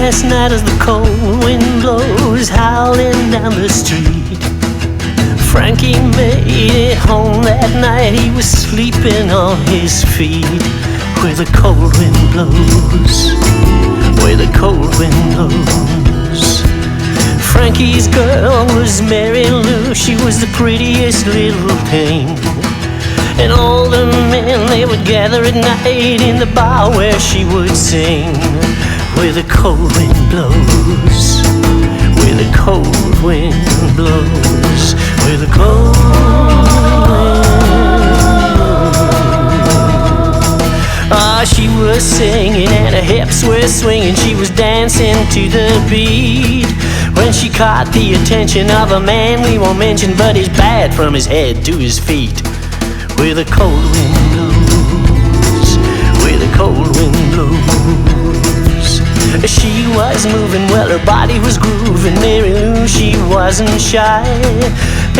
last night as the cold wind blows howling down the street. Frankie made it home that night. He was sleeping on his feet. Where the cold wind blows, where the cold wind blows. Frankie's girl was Mary Lou. She was the prettiest little thing. And all the men, they would gather at night in the bar where she would sing. Where the cold wind blows, where the cold wind blows, where the cold wind blows. Ah, she was singing and her hips were swinging. She was dancing to the beat when she caught the attention of a man we won't mention, but he's bad from his head to his feet. Where the cold wind blows, where the cold wind blows. She was moving, well her body was grooving. Mary Lou, she wasn't shy.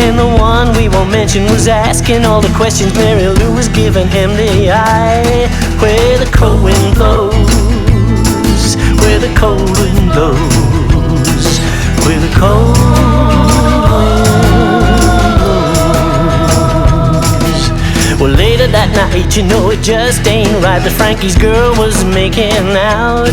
And the one we won't mention was asking all the questions. Mary Lou was giving him the eye. Where the cold wind blows, where the cold wind blows, where the cold wind blows. Well, later that night, you know it just ain't right, but Frankie's girl was making out,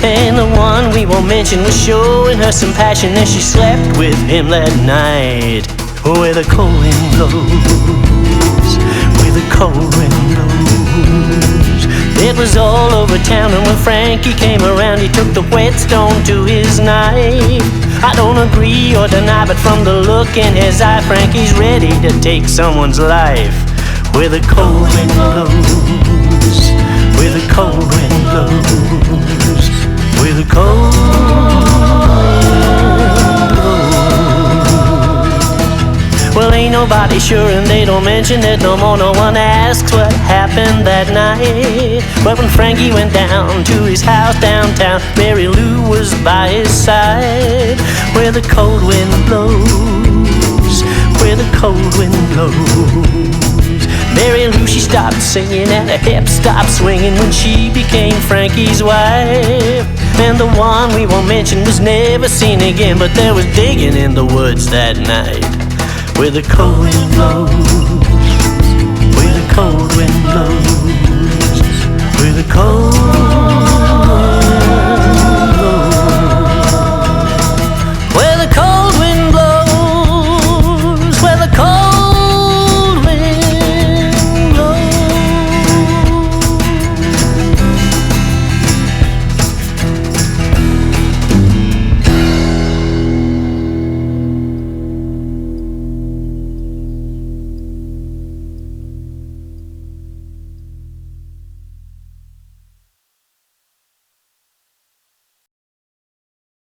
and the one we won't mention was showing her some passion, and she slept with him that night. Where the cold wind blows, where the cold wind blows. It was all over town, and when Frankie came around, he took the whetstone to his knife. I don't agree or deny, but from the look in his eye, Frankie's ready to take someone's life. Where the cold wind blows, where the cold wind blows, where the cold wind blows. Well, ain't nobody sure, and they don't mention it no more. No one asks what happened that night. But when Frankie went down to his house downtown, Mary Lou was by his side. Where the cold wind blows, where the cold wind blows. Mary Lou, she stopped singing and her hips stopped swinging when she became Frankie's wife. And the one we won't mention was never seen again, but there was digging in the woods that night. Where the cold wind blows, where the cold wind blows, where the cold